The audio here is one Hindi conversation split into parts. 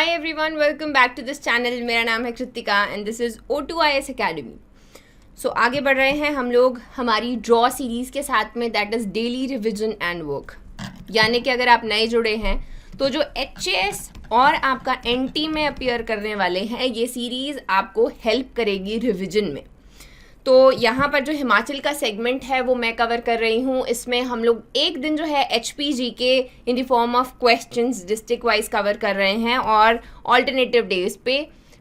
Hi everyone, welcome back to this channel. मेरा नाम है Kritika and this is O2IS academy. So आगे बढ़ रहे हैं हम लोग हमारी ड्रॉ सीरीज़ के साथ में, that is daily revision and work. यानी कि अगर आप नए जुड़े हैं तो जो HAS और आपका NT में अपीयर करने वाले हैं, ये सीरीज़ आपको हेल्प करेगी रिविजन में। तो यहाँ पर जो हिमाचल का सेगमेंट है वो मैं कवर कर रही हूँ। इसमें हम लोग एक दिन जो है HPG के in the form of questions district wise cover कर रहे हैं और ऑल्टरनेटिव डेज पे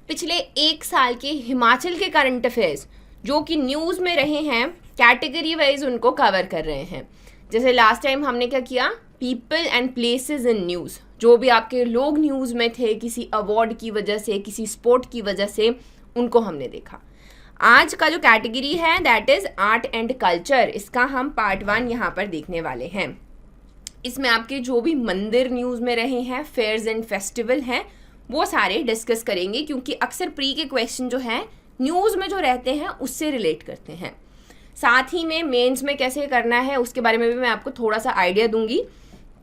पिछले एक साल के हिमाचल के करंट अफेयर्स जो कि न्यूज़ में रहे हैं कैटेगरी वाइज उनको कवर कर रहे हैं। जैसे लास्ट टाइम हमने क्या किया, people and places in news, जो भी आपके लोग न्यूज़ में थे किसी अवार्ड की वजह से, किसी स्पोर्ट की वजह से, उनको हमने देखा। आज का जो कैटेगरी है that is art and culture, इसका हम पार्ट 1 यहाँ पर देखने वाले हैं। इसमें आपके जो भी मंदिर न्यूज़ में रहे हैं, फेयर्स एंड फेस्टिवल हैं, वो सारे डिस्कस करेंगे, क्योंकि अक्सर प्री के क्वेश्चन जो हैं न्यूज़ में जो रहते हैं उससे रिलेट करते हैं। साथ ही में मेंस में कैसे करना है उसके बारे में भी मैं आपको थोड़ा सा आइडिया दूंगी,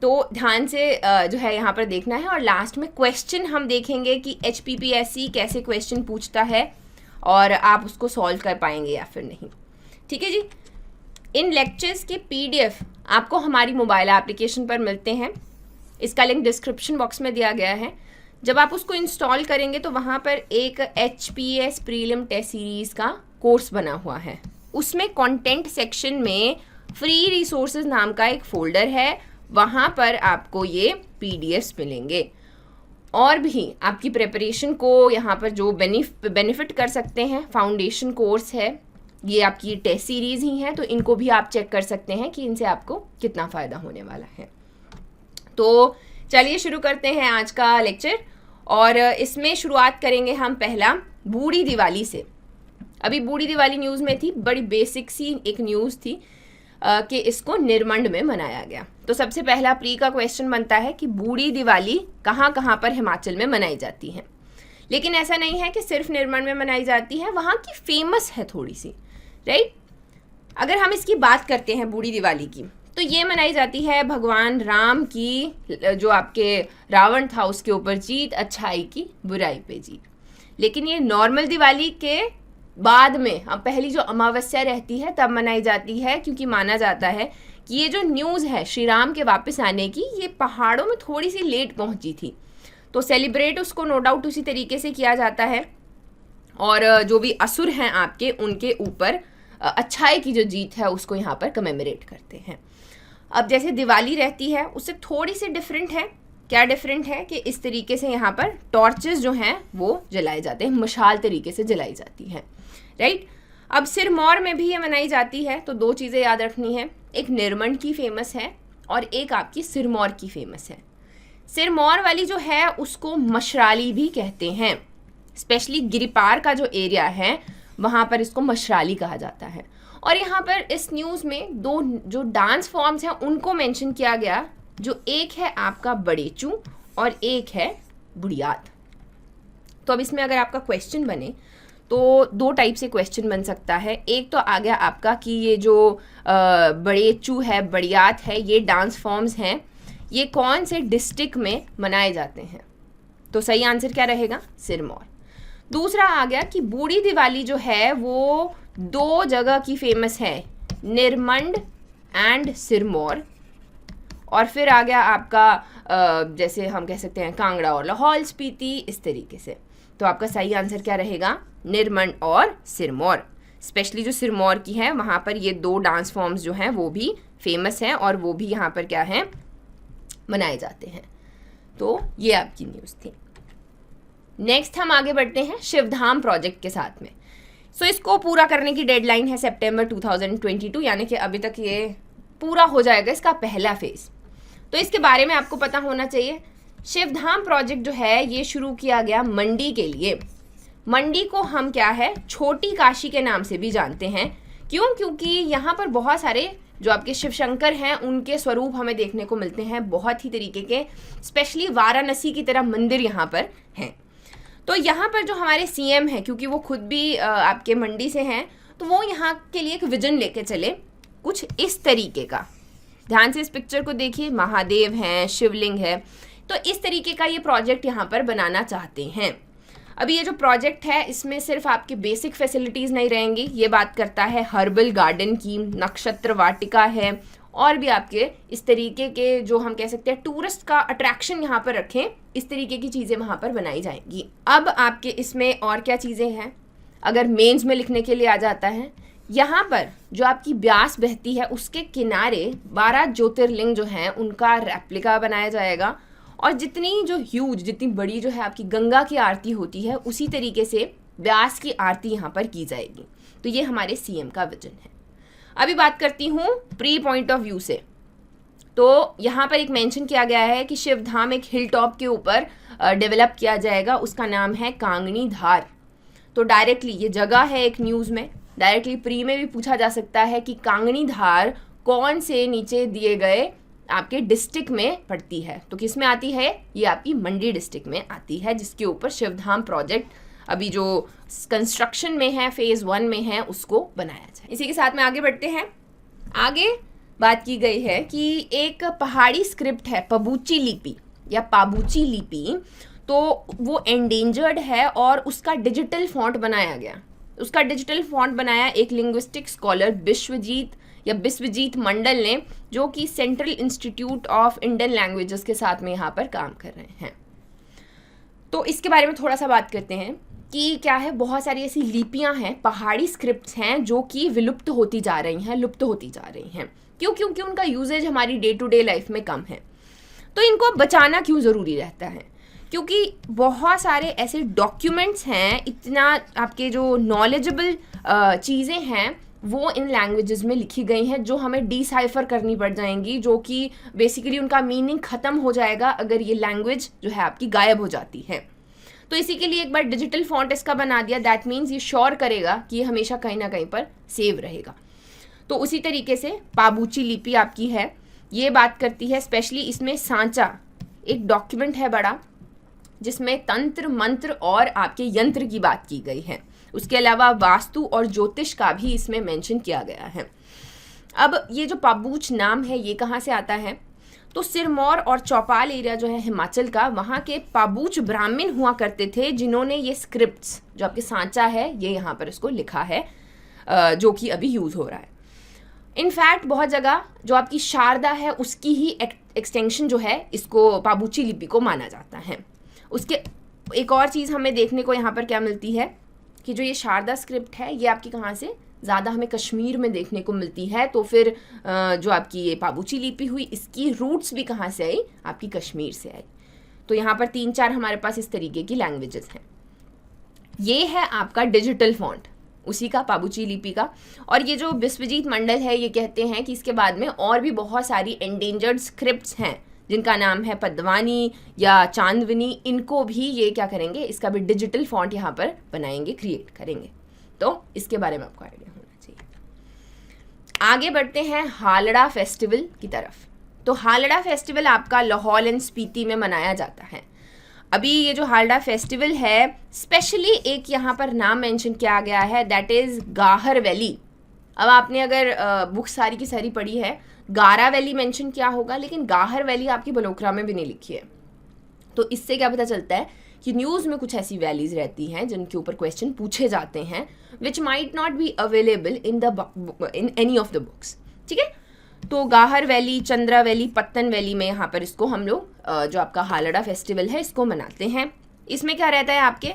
तो ध्यान से जो है यहाँ पर देखना है। और लास्ट में क्वेश्चन हम देखेंगे कि HPPSC कैसे क्वेश्चन पूछता है और आप उसको सॉल्व कर पाएंगे या फिर नहीं। ठीक है जी। इन लेक्चर्स के PDF आपको हमारी मोबाइल एप्लीकेशन पर मिलते हैं। इसका लिंक डिस्क्रिप्शन बॉक्स में दिया गया है। जब आप उसको इंस्टॉल करेंगे तो वहाँ पर एक HPS प्रीलिम टेस्ट सीरीज़ का कोर्स बना हुआ है। उसमें कंटेंट सेक्शन में फ्री रिसोर्सेज नाम का एक फोल्डर है, वहाँ पर आपको ये PDFs मिलेंगे। और भी आपकी प्रिपरेशन को यहाँ पर जो बेनिफिट कर सकते हैं, फाउंडेशन कोर्स है, ये आपकी टेस्ट सीरीज़ ही है, तो इनको भी आप चेक कर सकते हैं कि इनसे आपको कितना फ़ायदा होने वाला है। तो चलिए शुरू करते हैं आज का लेक्चर। और इसमें शुरुआत करेंगे हम पहला बूढ़ी दिवाली से। अभी बूढ़ी दिवाली न्यूज़ में थी, बड़ी बेसिक सी एक न्यूज़ थी कि इसको निरमंड में मनाया गया। तो सबसे पहला प्री का क्वेश्चन बनता है कि बूढ़ी दिवाली कहाँ कहाँ पर हिमाचल में मनाई जाती है। लेकिन ऐसा नहीं है कि सिर्फ निरमंड में मनाई जाती है, वहाँ की फेमस है थोड़ी सी, राइट। अगर हम इसकी बात करते हैं बूढ़ी दिवाली की, तो ये मनाई जाती है भगवान राम की, जो आपके रावण था उसके ऊपर जीत, अच्छाई की बुराई पे जीत। लेकिन ये नॉर्मल दिवाली के बाद में अब पहली जो अमावस्या रहती है तब मनाई जाती है, क्योंकि माना जाता है कि ये जो न्यूज़ है श्री राम के वापस आने की, ये पहाड़ों में थोड़ी सी लेट पहुंची थी, तो सेलिब्रेट उसको नो डाउट उसी तरीके से किया जाता है। और जो भी असुर हैं आपके, उनके ऊपर अच्छाई की जो जीत है उसको यहाँ पर कमेमोरेट करते हैं। अब जैसे दिवाली रहती है उससे थोड़ी सी डिफरेंट है। क्या डिफरेंट है कि इस तरीके से यहाँ पर टॉर्चेस जो हैं वो जलाए जाते हैं, मशाल तरीके से जलाई जाती हैं, राइट। अब सिरमौर में भी ये मनाई जाती है, तो दो चीज़ें याद रखनी है, एक निरमंड की फेमस है और एक आपकी सिरमौर की फेमस है। सिरमौर वाली जो है उसको मशराली भी कहते हैं, स्पेशली गिरिपार का जो एरिया है वहाँ पर इसको मशराली कहा जाता है। और यहाँ पर इस न्यूज़ में दो जो डांस फॉर्म्स हैं उनको मेंशन किया गया, जो एक है आपका बड़ेचू और एक है बुढ़ियात। तो अब इसमें अगर आपका क्वेश्चन बने तो दो टाइप से क्वेश्चन बन सकता है। एक तो आ गया आपका कि ये जो बड़ेचू है, बड़ियात है, ये डांस फॉर्म्स हैं, ये कौन से डिस्ट्रिक्ट में मनाए जाते हैं, तो सही आंसर क्या रहेगा, सिरमौर। दूसरा आ गया कि बूढ़ी दिवाली जो है वो दो जगह की फेमस है, निरमंड एंड सिरमौर। और फिर आ गया आपका जैसे हम कह सकते हैं कांगड़ा और लाहौल स्पीति, इस तरीके से। तो आपका सही आंसर क्या रहेगा, निरमंड और सिरमौर। स्पेशली जो सिरमौर की है वहाँ पर ये दो डांस फॉर्म्स जो हैं वो भी फेमस हैं और वो भी यहाँ पर क्या है, मनाए जाते हैं। तो ये आपकी न्यूज़ थी। नेक्स्ट हम आगे बढ़ते हैं शिवधाम प्रोजेक्ट के साथ में। सो इसको पूरा करने की डेडलाइन है सितंबर 2022, यानी कि अभी तक ये पूरा हो जाएगा इसका पहला फेज़। तो इसके बारे में आपको पता होना चाहिए। शिवधाम प्रोजेक्ट जो है ये शुरू किया गया मंडी के लिए। मंडी को हम क्या है, छोटी काशी के नाम से भी जानते हैं। क्यों? क्योंकि यहाँ पर बहुत सारे जो आपके शिवशंकर हैं उनके स्वरूप हमें देखने को मिलते हैं, बहुत ही तरीके के, स्पेशली वाराणसी की तरह मंदिर यहाँ पर हैं। तो यहाँ पर जो हमारे CM हैं, क्योंकि वो खुद भी आपके मंडी से हैं, तो वो यहाँ के लिए एक विजन लेके चले कुछ इस तरीके का। ध्यान से इस पिक्चर को देखिए, महादेव हैं, शिवलिंग है, तो इस तरीके का ये प्रोजेक्ट यहाँ पर बनाना चाहते हैं। अभी ये जो प्रोजेक्ट है इसमें सिर्फ आपकी बेसिक फैसिलिटीज़ नहीं रहेंगी, ये बात करता है हर्बल गार्डन की, नक्षत्र वाटिका है, और भी आपके इस तरीके के जो हम कह सकते हैं टूरिस्ट का अट्रैक्शन यहाँ पर रखें, इस तरीके की चीज़ें वहाँ पर बनाई जाएंगी। अब आपके इसमें और क्या चीज़ें हैं, अगर मेंस में लिखने के लिए आ जाता है, यहाँ पर जो आपकी ब्यास बहती है उसके किनारे 12 ज्योतिर्लिंग जो हैं उनका रेप्लिका बनाया जाएगा, और जितनी जो ह्यूज, जितनी बड़ी जो है आपकी गंगा की आरती होती है उसी तरीके से ब्यास की आरती यहाँ पर की जाएगी। तो ये हमारे सीएम का विजन है। अभी बात करती हूँ प्री पॉइंट ऑफ व्यू से। तो यहाँ पर एक मेंशन किया गया है कि शिवधाम एक हिल टॉप के ऊपर डेवलप किया जाएगा, उसका नाम है कांगनी धार। तो डायरेक्टली ये जगह है एक न्यूज़ में, डायरेक्टली प्री में भी पूछा जा सकता है कि कांगनी धार कौन से नीचे दिए गए आपके डिस्ट्रिक्ट में पड़ती है। तो किस में आती है, ये आपकी मंडी डिस्ट्रिक्ट में आती है, जिसके ऊपर शिवधाम प्रोजेक्ट अभी जो कंस्ट्रक्शन में है, फेज़ 1 में है, उसको बनाया जाए। इसी के साथ में आगे बढ़ते हैं। आगे बात की गई है कि एक पहाड़ी स्क्रिप्ट है पबूची लिपि या पाबूची लिपि, तो वो एंडेंजर्ड है और उसका डिजिटल फॉन्ट बनाया गया। उसका डिजिटल फॉन्ट बनाया एक लिंग्विस्टिक स्कॉलर बिस्वजीत मंडल ने, जो कि central institute of Indian languages के साथ में यहाँ पर काम कर रहे हैं। तो इसके बारे में थोड़ा सा बात करते हैं कि क्या है, बहुत सारी ऐसी लिपियाँ हैं, पहाड़ी स्क्रिप्ट्स हैं जो कि विलुप्त होती जा रही हैं। क्यों? क्योंकि उनका यूजेज हमारी डे टू डे लाइफ में कम है। तो इनको बचाना क्यों ज़रूरी रहता है? क्योंकि बहुत सारे ऐसे डॉक्यूमेंट्स हैं, इतना आपके जो नॉलेजेबल चीज़ें हैं वो इन लैंग्वेजेस में लिखी गई हैं, जो हमें डिसाइफर करनी पड़ जाएंगी, जो कि बेसिकली उनका मीनिंग ख़त्म हो जाएगा अगर ये लैंग्वेज जो है आपकी गायब हो जाती है। तो इसी के लिए एक बार डिजिटल फॉन्ट इसका बना दिया, दैट मीन्स ये श्योर करेगा कि ये हमेशा कहीं ना कहीं पर सेव रहेगा। तो उसी तरीके से पाबूची लिपि आपकी है, ये बात करती है स्पेशली, इसमें सांचा एक डॉक्यूमेंट है बड़ा, जिसमें तंत्र मंत्र और आपके यंत्र की बात की गई है। उसके अलावा वास्तु और ज्योतिष का भी इसमें मेंशन किया गया है। अब ये जो पाबूच नाम है ये कहाँ से आता है? तो सिरमौर और चौपाल एरिया जो है हिमाचल का, वहाँ के पाबूच ब्राह्मण हुआ करते थे जिन्होंने ये स्क्रिप्ट्स जो आपके सांचा है ये यहाँ पर इसको लिखा है, जो कि अभी यूज़ हो रहा है। इनफैक्ट बहुत जगह जो आपकी शारदा है उसकी ही एक्सटेंशन जो है इसको पाबूची लिपि को माना जाता है। उसके एक और चीज़ हमें देखने को यहाँ पर क्या मिलती है कि जो ये शारदा स्क्रिप्ट है ये आपकी कहाँ से ज़्यादा हमें कश्मीर में देखने को मिलती है। तो फिर जो आपकी ये पाबूची लिपि हुई इसकी रूट्स भी कहाँ से आई? आपकी कश्मीर से आई। तो यहाँ पर 3-4 हमारे पास इस तरीके की लैंग्वेजेस हैं। ये है आपका डिजिटल फॉन्ट उसी का, पाबूची लिपि का। और ये जो बिस्वजीत मंडल है ये कहते हैं कि इसके बाद में और भी बहुत सारी एंडेंजर्ड स्क्रिप्ट्स हैं जिनका नाम है पद्वानी या चांदवनी, इनको भी ये क्या करेंगे, इसका भी डिजिटल फॉन्ट यहाँ पर बनाएंगे, क्रिएट करेंगे। तो इसके बारे में आपको आइडिया होना चाहिए। आगे बढ़ते हैं हालड़ा फेस्टिवल की तरफ। तो हालड़ा फेस्टिवल आपका लाहौल एंड स्पीति में मनाया जाता है। अभी ये जो हालड़ा फेस्टिवल है स्पेशली एक यहाँ पर नाम मेंशन किया गया है, दैट इज़ गाहर वैली। अब आपने अगर बुक सारी की सारी पढ़ी है, गारा वैली मेंशन किया होगा, लेकिन गाहर वैली आपकी बलोकरा में भी नहीं लिखी है। तो इससे क्या पता चलता है कि न्यूज़ में कुछ ऐसी वैलीज रहती हैं जिनके ऊपर क्वेश्चन पूछे जाते हैं, which might not be available in any of the books. ठीक है, तो गाहर वैली, चंद्रा वैली, पत्तन वैली में यहाँ पर इसको हम लोग जो आपका हालड़ा फेस्टिवल है इसको मनाते हैं। इसमें क्या रहता है, आपके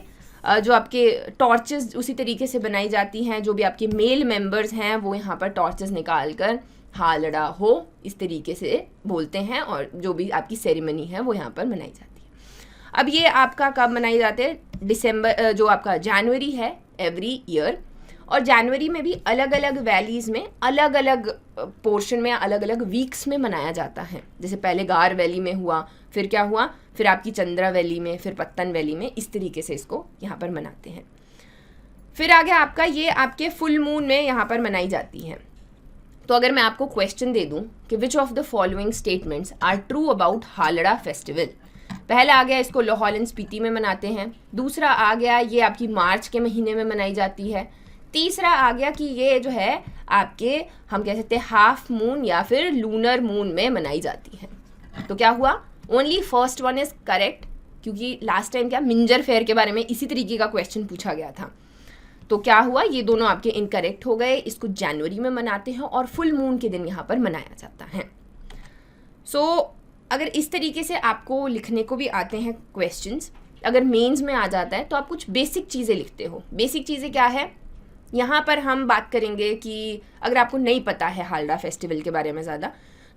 जो आपके टॉर्चेस उसी तरीके से बनाई जाती हैं, जो भी आपके मेल मेंबर्स हैं वो यहाँ पर टॉर्चेस निकाल कर हालड़ा हो इस तरीके से बोलते हैं, और जो भी आपकी सेरेमनी है वो यहाँ पर मनाई जाती है। अब ये आपका कब मनाई जाते हैं? दिसंबर, जो आपका जनवरी है एवरी ईयर, और जनवरी में भी अलग अलग वैलीज़ में अलग अलग पोर्शन में अलग अलग वीक्स में मनाया जाता है। जैसे पहले गार वैली में हुआ, फिर क्या हुआ, फिर आपकी चंद्रा वैली में, फिर पत्तन वैली में, इस तरीके से इसको यहाँ पर मनाते हैं। फिर आगे आपका ये आपके फुल मून में यहाँ पर मनाई जाती है। तो अगर मैं आपको क्वेश्चन दे दूं कि which of the following statements are true about Halda festival, पहला आ गया इसको लाहौल एंड स्पीति में मनाते हैं, दूसरा आ गया ये आपकी मार्च के महीने में मनाई जाती है, तीसरा आ गया कि ये जो है आपके हम कह सकते हैं हाफ मून या फिर लूनर मून में मनाई जाती है। तो क्या हुआ, only first one is correct, क्योंकि लास्ट टाइम क्या मिंजर फेयर के बारे में इसी तरीके का क्वेश्चन पूछा गया था। तो क्या हुआ, ये दोनों आपके इनकरेक्ट हो गए। इसको जनवरी में मनाते हैं और फुल मून के दिन यहाँ पर मनाया जाता है। सो अगर इस तरीके से आपको लिखने को भी आते हैं क्वेश्चंस, अगर मेंस में आ जाता है तो आप कुछ बेसिक चीज़ें लिखते हो। बेसिक चीज़ें क्या है, यहाँ पर हम बात करेंगे कि अगर आपको नहीं पता है हालडा फेस्टिवल के बारे में ज़्यादा,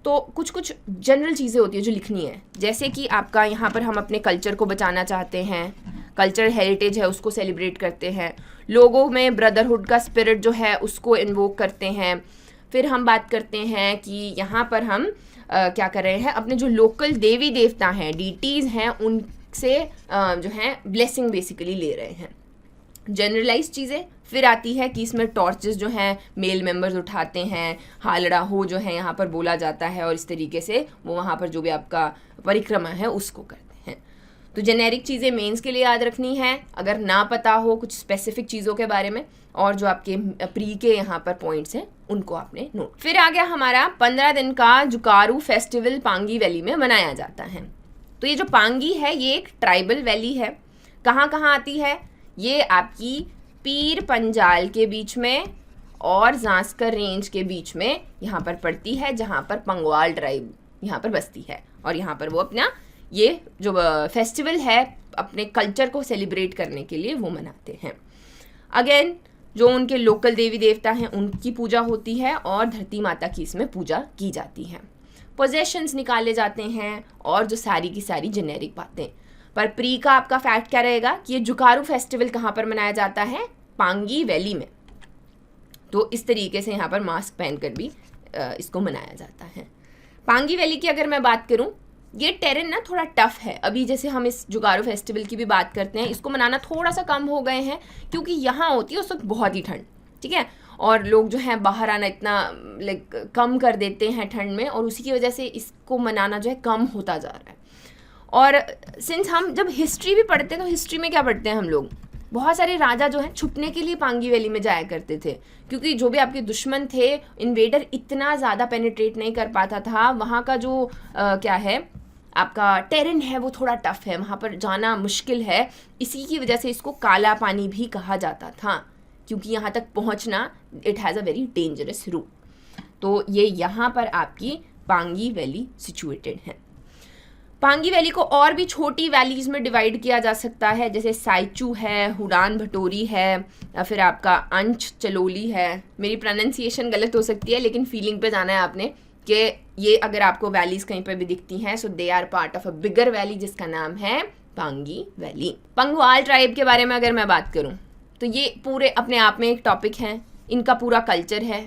तो कुछ कुछ जनरल चीज़ें होती है जो लिखनी है। जैसे कि आपका यहाँ पर हम अपने कल्चर को बचाना चाहते हैं, कल्चरल हेरिटेज है उसको सेलिब्रेट करते हैं, लोगों में ब्रदरहुड का स्पिरिट जो है उसको इन्वोक करते हैं। फिर हम बात करते हैं कि यहाँ पर हम क्या कर रहे हैं, अपने जो लोकल देवी देवता हैं, डीटीज़ हैं, उनसे जो है ब्लेसिंग बेसिकली ले रहे हैं। जनरलाइज चीज़ें फिर आती है कि इसमें टॉर्चेस जो हैं मेल मेंबर्स उठाते हैं, हालड़ा हो जो है यहाँ पर बोला जाता है, और इस तरीके से वो वहाँ पर जो भी आपका परिक्रमा है उसको करते हैं। तो जेनेरिक चीज़ें मेंस के लिए याद रखनी है, अगर ना पता हो कुछ स्पेसिफिक चीज़ों के बारे में, और जो आपके प्री के यहाँ पर पॉइंट्स हैं उनको आपने नोट। फिर आ गया हमारा 15 दिन का जुकारू फेस्टिवल पांगी वैली में मनाया जाता है। तो ये जो पांगी है ये एक ट्राइबल वैली है। कहाँ कहाँ आती है, ये आपकी पीर पंजाल के बीच में और जांस्कर रेंज के बीच में यहाँ पर पड़ती है, जहाँ पर पंगवाल ट्राइब यहाँ पर बसती है, और यहाँ पर वो अपना ये जो फेस्टिवल है अपने कल्चर को सेलिब्रेट करने के लिए वो मनाते हैं। अगेन जो उनके लोकल देवी देवता हैं उनकी पूजा होती है, और धरती माता की इसमें पूजा की जाती है। पोजेशंस निकाले जाते हैं, और जो सारी की सारी जेनेरिक बातें। पर प्री का आपका फैक्ट क्या रहेगा कि ये जुकारू फेस्टिवल कहाँ पर मनाया जाता है, पांगी वैली में। तो इस तरीके से यहाँ पर मास्क पहनकर भी इसको मनाया जाता है। पांगी वैली की अगर मैं बात करूँ, ये टेरेन ना थोड़ा टफ है। अभी जैसे हम इस जुगारू फेस्टिवल की भी बात करते हैं, इसको मनाना थोड़ा सा कम हो गए हैं, क्योंकि यहाँ होती है उस वक्त बहुत ही ठंड, ठीक है, और लोग जो है बाहर आना इतना कम कर देते हैं ठंड में, और उसी की वजह से इसको मनाना जो है कम होता जा रहा है। और सिंस हम जब हिस्ट्री भी पढ़ते हैं तो हिस्ट्री में क्या पढ़ते हैं हम लोग, बहुत सारे राजा जो हैं छुपने के लिए पांगी वैली में जाया करते थे, क्योंकि जो भी आपके दुश्मन थे, इन्वेडर इतना ज़्यादा पेनिट्रेट नहीं कर पाता था। वहाँ का जो क्या है आपका टेरेन है वो थोड़ा टफ है, वहाँ पर जाना मुश्किल है। इसी की वजह से इसको काला पानी भी कहा जाता था, क्योंकि यहाँ तक पहुँचना it has a very dangerous route. तो ये यहाँ पर आपकी पांगी वैली सिचुएटेड है। पांगी वैली को और भी छोटी वैलीज़ में डिवाइड किया जा सकता है, जैसे साइचू है, हुडान भटोरी है, या फिर आपका अंच चलोली है। मेरी प्रोनाउंसिएशन गलत हो सकती है, लेकिन फीलिंग पे जाना है आपने कि ये अगर आपको वैलीज़ कहीं पर भी दिखती हैं, so they are part of a bigger valley जिसका नाम है पांगी वैली। पंगवाल ट्राइब के बारे में अगर मैं बात करूँ तो ये पूरे अपने आप में एक टॉपिक है, इनका पूरा कल्चर है।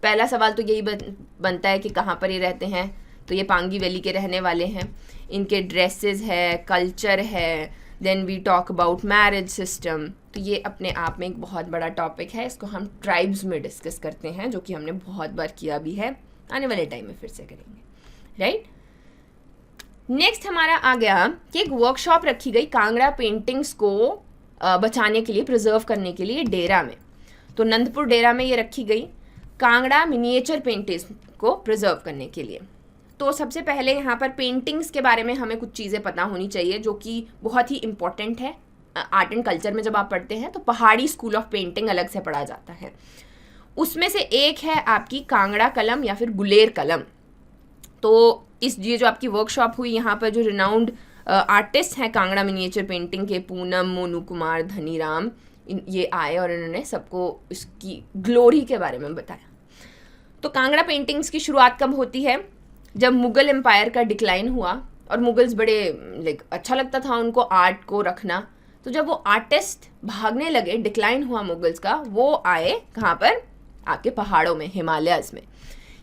पहला सवाल तो यही बनता है कि कहाँ पर ये रहते हैं, तो ये पांगी वैली के रहने वाले हैं। इनके ड्रेसेस है, कल्चर है, then we talk about marriage system. तो ये अपने आप में एक बहुत बड़ा टॉपिक है, इसको हम ट्राइब्स में डिस्कस करते हैं, जो कि हमने बहुत बार किया भी है, आने वाले टाइम में फिर से करेंगे, राइट। नेक्स्ट हमारा आ गया कि एक वर्कशॉप रखी गई कांगड़ा पेंटिंग्स को बचाने के लिए, प्रिजर्व करने के लिए डेरा में। तो नंदपुर डेरा में ये रखी गई कांगड़ा मिनिएचर पेंटिंग्स को प्रिजर्व करने के लिए। तो सबसे पहले यहाँ पर पेंटिंग्स के बारे में हमें कुछ चीज़ें पता होनी चाहिए, जो कि बहुत ही इम्पॉर्टेंट है। आर्ट एंड कल्चर में जब आप पढ़ते हैं तो पहाड़ी स्कूल ऑफ पेंटिंग अलग से पढ़ा जाता है। उसमें से एक है आपकी कांगड़ा कलम या फिर गुलेर कलम। तो ये जो आपकी वर्कशॉप हुई, यहाँ पर जो रिनाउंड आर्टिस्ट हैं कांगड़ा मिनिएचर पेंटिंग के, पूनम, मोनू कुमार, धनीराम, ये आए और इन्होंने सबको इसकी ग्लोरी के बारे में बताया। तो कांगड़ा पेंटिंग्स की शुरुआत कब होती है, जब मुगल एम्पायर का डिक्लाइन हुआ, और मुगल्स बड़े अच्छा लगता था उनको आर्ट को रखना। तो जब वो आर्टिस्ट भागने लगे, डिक्लाइन हुआ मुगल्स का, वो आए कहाँ पर, आपके पहाड़ों में, हिमालयस में।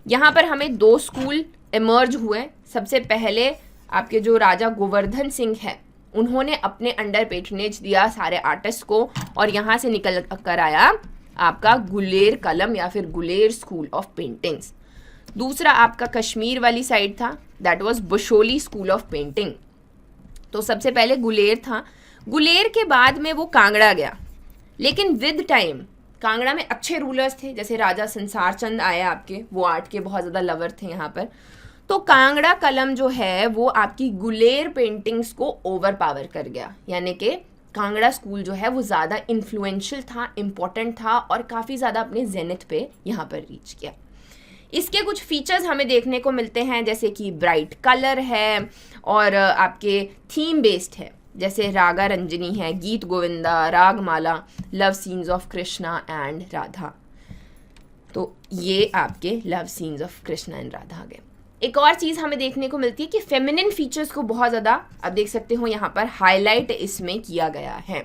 यहाँ पर हमें 2 स्कूल इमर्ज हुए। सबसे पहले आपके जो राजा गोवर्धन सिंह है, उन्होंने अपने अंडर पेट्रनेज दिया सारे आर्टिस्ट को, और यहाँ से निकल कर आया आपका गुलेर कलम या फिर गुलेर स्कूल ऑफ पेंटिंग्स। दूसरा आपका कश्मीर वाली साइड था, that was Basohli school of painting. तो सबसे पहले गुलेर था, गुलेर के बाद में वो कांगड़ा गया। लेकिन विद टाइम कांगड़ा में अच्छे रूलर्स थे, जैसे राजा संसार चंद आए आपके, वो आर्ट के बहुत ज़्यादा लवर थे यहाँ पर। तो कांगड़ा कलम जो है वो आपकी गुलेर पेंटिंग्स को ओवर पावर कर गया, यानी कि कांगड़ा स्कूल जो है वो ज़्यादा इन्फ्लुएंशियल था, इम्पॉर्टेंट था और काफ़ी ज़्यादा अपने जेनिथ पे यहाँ पर रीच किया। इसके कुछ फीचर्स हमें देखने को मिलते हैं, जैसे कि ब्राइट कलर है और आपके थीम बेस्ड है, जैसे रागा रंजनी है, Gita Govinda, Ragamala, love scenes of Krishna and Radha. तो ये आपके love scenes of Krishna and Radha आ गए। एक और चीज़ हमें देखने को मिलती है कि फेमिनिन फीचर्स को बहुत ज़्यादा, आप देख सकते हो यहाँ पर हाईलाइट इसमें किया गया है।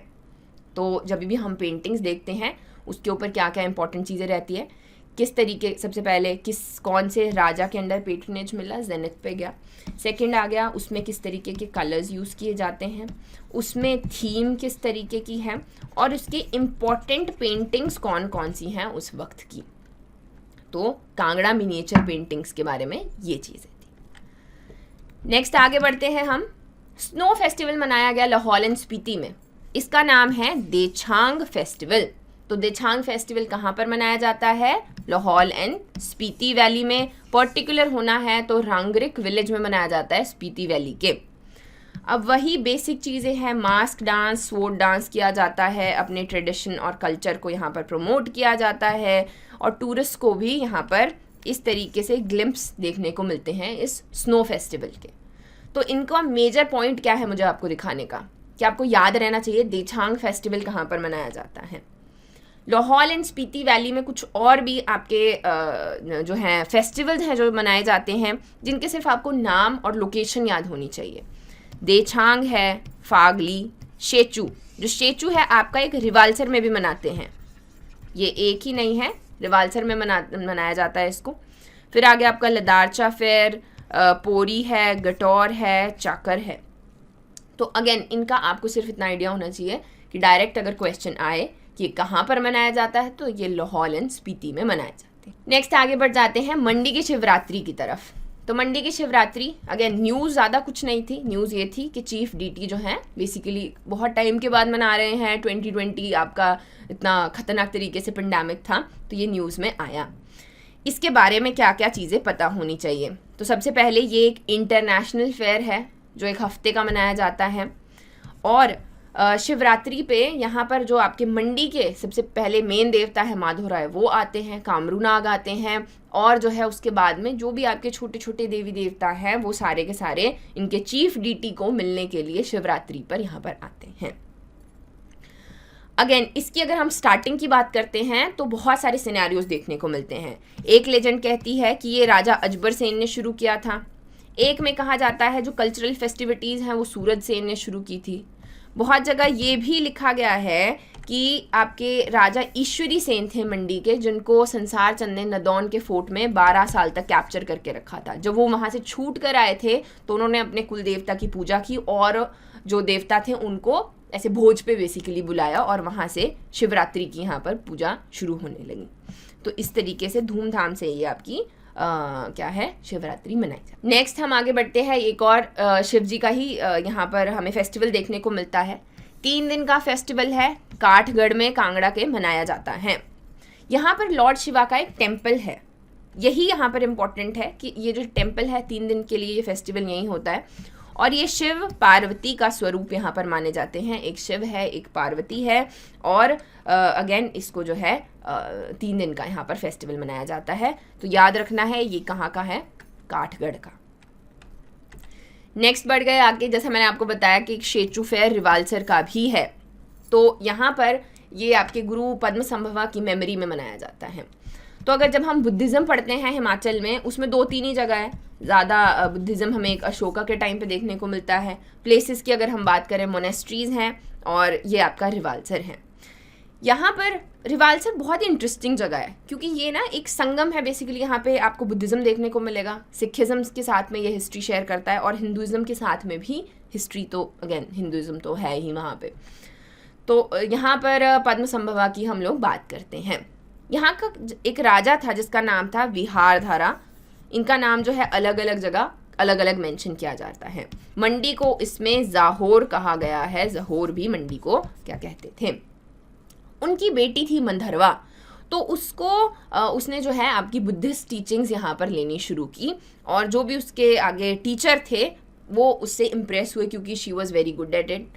तो जब भी हम पेंटिंग्स देखते हैं उसके ऊपर क्या क्या इंपॉर्टेंट चीज़ें रहती है, किस तरीके, सबसे पहले कौन से राजा के अंडर पेट्रनेज मिला, जेनिथ पे गया। सेकंड आ गया उसमें किस तरीके के कलर्स यूज़ किए जाते हैं, उसमें थीम किस तरीके की है और उसकी इम्पॉर्टेंट पेंटिंग्स कौन कौन सी हैं उस वक्त की। तो कांगड़ा मिनिएचर पेंटिंग्स के बारे में ये चीज़ें थी। नेक्स्ट आगे बढ़ते हैं हम। स्नो फेस्टिवल मनाया गया लाहौल एंड स्पीति में, इसका नाम है देछांग फेस्टिवल। तो देछांग फेस्टिवल कहाँ पर मनाया जाता है, लाहौल एंड स्पीति वैली में। पर्टिकुलर होना है तो रांगरिक विलेज में मनाया जाता है, स्पीति वैली के। अब वही बेसिक चीज़ें हैं, मास्क डांस, स्वॉर्ड डांस किया जाता है, अपने ट्रेडिशन और कल्चर को यहाँ पर प्रमोट किया जाता है और टूरिस्ट को भी यहाँ पर इस तरीके से ग्लिम्प्स देखने को मिलते हैं इस स्नो फेस्टिवल के। तो इनका मेजर पॉइंट क्या है मुझे आपको दिखाने का, कि आपको याद रहना चाहिए देछांग फेस्टिवल कहाँ पर मनाया जाता है। लाहौल एंड स्पीति वैली में कुछ और भी आपके जो हैं फेस्टिवल्स हैं जो मनाए जाते हैं, जिनके सिर्फ आपको नाम और लोकेशन याद होनी चाहिए। देछांग है, फागली, शेचू। जो शेचू है आपका एक रिवाल्सर में भी मनाते हैं, ये एक ही नहीं है, रिवाल्सर में मनाया जाता है इसको। फिर आगे आपका लदारचा फेयर, पोरी है, गटौर है, चाकर है। तो अगेन इनका आपको सिर्फ इतना आइडिया होना चाहिए कि डायरेक्ट अगर क्वेश्चन आए कि कहाँ पर मनाया जाता है तो ये लाहौल एंड स्पीति में मनाए जाते हैं। नेक्स्ट आगे बढ़ जाते हैं मंडी की शिवरात्रि की तरफ। तो मंडी की शिवरात्रि, अगेन न्यूज़ ज़्यादा कुछ नहीं थी, न्यूज़ ये थी कि चीफ डीटी जो है बेसिकली बहुत टाइम के बाद मना रहे हैं। 2020 आपका इतना खतरनाक तरीके से पेंडेमिक था, तो ये न्यूज़ में आया। इसके बारे में क्या क्या चीज़ें पता होनी चाहिए। तो सबसे पहले ये एक इंटरनेशनल फेयर है जो एक हफ्ते का मनाया जाता है और शिवरात्रि पे यहाँ पर जो आपके मंडी के सबसे पहले मेन देवता है माधोराय वो आते हैं, कामरू नाग आते हैं और जो है उसके बाद में जो भी आपके छोटे छोटे देवी देवता हैं वो सारे के सारे इनके चीफ डीटी को मिलने के लिए शिवरात्रि पर यहाँ पर आते हैं। अगेन इसकी अगर हम स्टार्टिंग की बात करते हैं तो बहुत सारे सिनेरियोज देखने को मिलते हैं। एक लेजेंड कहती है कि ये राजा अजबर सेन ने शुरू किया था। एक में कहा जाता है जो कल्चरल फेस्टिविटीज़ हैं वो सूरज सेन ने शुरू की थी। बहुत जगह ये भी लिखा गया है कि आपके राजा ईश्वरी सेन थे मंडी के, जिनको संसार चंद ने नदौन के फोर्ट में 12 साल तक कैप्चर करके रखा था। जब वो वहाँ से छूट कर आए थे तो उन्होंने अपने कुल देवता की पूजा की और जो देवता थे उनको ऐसे भोज पे बेसिकली बुलाया और वहाँ से शिवरात्रि की यहाँ पर पूजा शुरू होने लगी। तो इस तरीके से धूमधाम से ये आपकी क्या है शिवरात्रि मनाई जाती है। नेक्स्ट हम आगे बढ़ते हैं, एक और शिव जी का ही यहाँ पर हमें फेस्टिवल देखने को मिलता है। 3 दिन का फेस्टिवल है, काठगढ़ में कांगड़ा के मनाया जाता है। यहाँ पर लॉर्ड शिवा का एक टेम्पल है, यही यहाँ पर इम्पोर्टेंट है कि ये जो टेम्पल है 3 दिन के लिए ये फेस्टिवल यहीं होता है और ये शिव पार्वती का स्वरूप यहाँ पर माने जाते हैं। एक शिव है, एक पार्वती है और अगेन इसको जो है 3 दिन का यहाँ पर फेस्टिवल मनाया जाता है। तो याद रखना है ये कहाँ का है, काठगढ़ का। नेक्स्ट बढ़ गए आगे, जैसा मैंने आपको बताया कि एक शेचू फेयर रिवाल्सर का भी है। तो यहाँ पर ये आपके गुरु पद्म संभवा की मेमोरी में मनाया जाता है। तो अगर जब हम बुद्धिज़्म पढ़ते हैं हिमाचल में, उसमें 2-3 ही जगह है ज़्यादा बुद्धिज़्म हमें एक अशोका के टाइम पे देखने को मिलता है। प्लेसेस की अगर हम बात करें मोनेस्ट्रीज़ हैं और ये आपका रिवाल्सर है। यहाँ पर रिवाल्सर बहुत ही इंटरेस्टिंग जगह है क्योंकि ये ना एक संगम है। बेसिकली यहाँ पे आपको बुद्धिज़्म देखने को मिलेगा, सिखिज़्म के साथ में ये हिस्ट्री शेयर करता है और हिंदुज़्म के साथ में भी हिस्ट्री, तो अगेन हिंदुज़्म तो है ही वहाँ पे। तो यहाँ पर पद्म संभवा की हम लोग बात करते हैं। यहाँ का एक राजा था जिसका नाम था विहारधारा। इनका नाम जो है अलग अलग जगह अलग अलग मेंशन किया जाता है। मंडी को इसमें जाहोर कहा गया है, जहोर भी मंडी को क्या कहते थे। उनकी बेटी थी मंधरवा। तो उसको उसने जो है आपकी बुद्धिस्ट टीचिंग्स यहाँ पर लेनी शुरू की, और जो भी उसके आगे टीचर थे वो उससे इम्प्रेस हुए क्योंकि she was very good at it.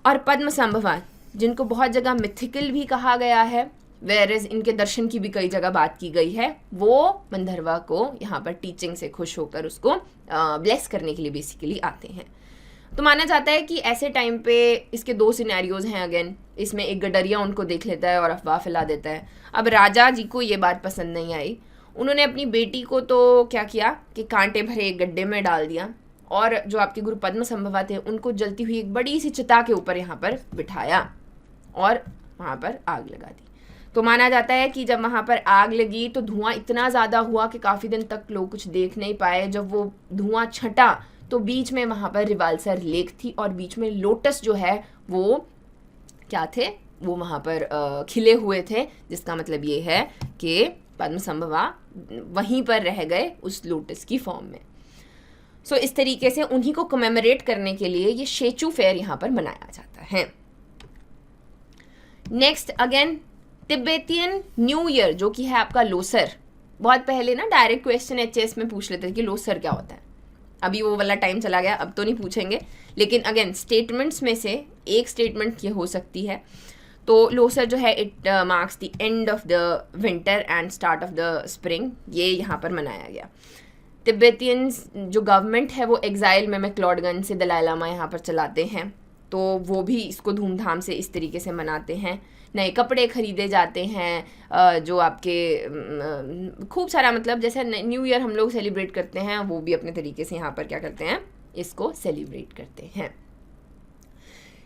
और पद्मसंभवा, जिनको बहुत जगह मिथिकल भी कहा गया है, वेयरएज इनके दर्शन की भी कई जगह बात की गई है, वो मंधरवा को यहाँ पर टीचिंग से खुश होकर उसको ब्लेस करने के लिए बेसिकली आते हैं। तो माना जाता है कि ऐसे टाइम पे इसके 2 सिनेरियोज हैं। अगेन इसमें एक गडरिया उनको देख लेता है और अफवाह फैला देता है। अब राजा जी को ये बात पसंद नहीं आई, उन्होंने अपनी बेटी को तो क्या किया कि कांटे भरे एक गड्ढे में डाल दिया, और जो आपके गुरु पद्मसंभवा थे उनको जलती हुई एक बड़ी सी चिता के ऊपर यहाँ पर बिठाया और वहाँ पर आग लगा दी। तो माना जाता है कि जब वहाँ पर आग लगी तो धुआं इतना ज़्यादा हुआ कि काफ़ी दिन तक लोग कुछ देख नहीं पाए। जब वो धुआं छटा तो बीच में वहाँ पर रिवाल्सर लेक थी और बीच में लोटस जो है वो क्या थे, वो वहाँ पर खिले हुए थे, जिसका मतलब ये है कि पद्मसंभवा वहीं पर रह गए उस लोटस की फॉर्म में। सो इस तरीके से उन्हीं को कमेमोरेट करने के लिए ये शेचू फेयर यहाँ पर मनाया जाता है। Next again Tibetan new year, जो कि है आपका लोसर। बहुत पहले ना डायरेक्ट क्वेश्चन एचएस में पूछ लेते थे कि लोसर क्या होता है, अभी वो वाला टाइम चला गया, अब तो नहीं पूछेंगे, लेकिन अगेन स्टेटमेंट्स में से एक स्टेटमेंट ये हो सकती है। तो लोसर जो है it marks the end of the winter and start of the spring, ये यहाँ पर मनाया गया। तिब्बतियंस जो गवर्नमेंट है वो एग्जाइल में मैक्लोडगंज से दलाई लामा यहाँ पर चलाते हैं, तो वो भी इसको धूमधाम से इस तरीके से मनाते हैं। नए कपड़े खरीदे जाते हैं, जो आपके खूब सारा, मतलब जैसे न्यू ईयर हम लोग सेलिब्रेट करते हैं वो भी अपने तरीके से यहाँ पर क्या करते हैं, इसको सेलिब्रेट करते हैं।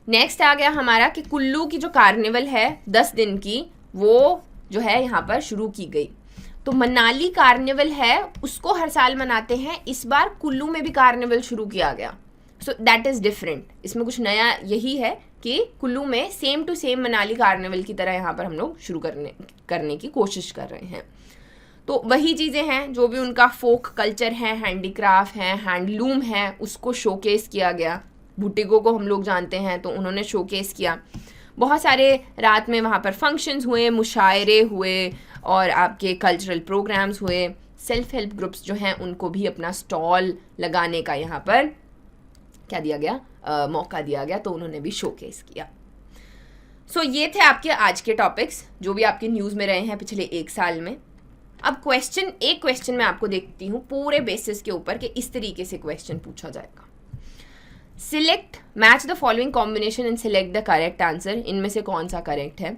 नेक्स्ट आ गया हमारा कि कुल्लू की जो कार्निवल है 10 दिन की, वो जो है यहाँ पर शुरू की गई। तो मनाली कार्निवल है उसको हर साल मनाते हैं, इस बार कुल्लू में भी कार्निवल शुरू किया गया। सो दैट इज़ डिफरेंट, इसमें कुछ नया यही है कि कुल्लू में same to same Manali carnival की तरह यहाँ पर हम लोग शुरू करने की कोशिश कर रहे हैं। तो वही चीज़ें हैं, जो भी उनका फोक कल्चर है, हैंडीक्राफ्ट है, हैंडलूम है, उसको शोकेस किया गया। बुटीकों को हम लोग जानते हैं तो उन्होंने शोकेस किया। बहुत सारे रात में वहाँ पर फंक्शंस हुए, मुशायरे हुए और आपके कल्चरल प्रोग्राम्स हुए। सेल्फ हेल्प ग्रुप्स जो हैं उनको भी अपना स्टॉल लगाने का यहाँ पर क्या दिया गया, मौका दिया गया, तो उन्होंने भी शोकेस किया। सो ये थे आपके आज के टॉपिक्स जो भी आपके न्यूज़ में रहे हैं पिछले 1 साल में। अब एक क्वेश्चन मैं आपको देखती हूँ पूरे बेसिस के ऊपर कि इस तरीके से क्वेश्चन पूछा जाएगा। Match the following combination and select the correct answer. इनमें से कौन सा करेक्ट है?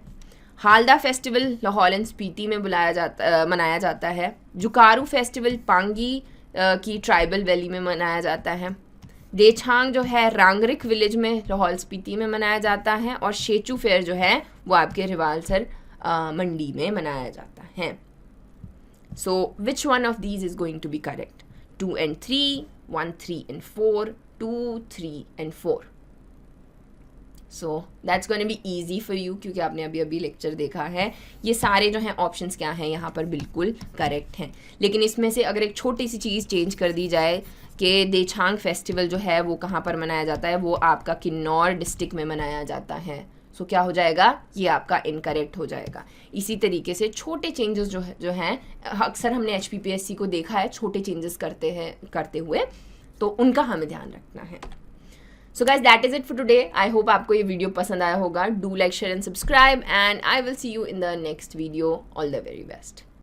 हालदा फेस्टिवल लाहौल एंड स्पीति में मनाया जाता है। जुकारू फेस्टिवल पांगी की ट्राइबल वैली में मनाया जाता है। देछांग जो है रांगरिक विलेज में लाहौल स्पीति में मनाया जाता है। और शेचू फेयर जो है वो आपके रिवाल्सर मंडी में मनाया जाता है। So which one of these is going to be correct? 2 and 3, 1, 3 and 4, 2, 3 and 4. So that's going to be easy for you, क्योंकि आपने अभी लेक्चर देखा है। ये सारे जो हैं ऑप्शंस क्या हैं यहाँ पर बिल्कुल करेक्ट हैं। लेकिन इसमें से अगर एक छोटी सी चीज़ चेंज कर दी जाए कि देछांग फेस्टिवल जो है वो कहाँ पर मनाया जाता है, वो आपका किन्नौर डिस्ट्रिक्ट में मनाया जाता है। सो क्या हो जाएगा? ये आपका इनकरेक्ट हो जाएगा। इसी तरीके से छोटे चेंजेस जो हैं अक्सर हमने HPPSC को देखा है छोटे चेंजेस करते हुए, तो उनका हमें ध्यान रखना है। So guys that is it for today. I hope आपको ये वीडियो पसंद आया होगा। Do like, share and subscribe and I will see you in the next video. All the very best.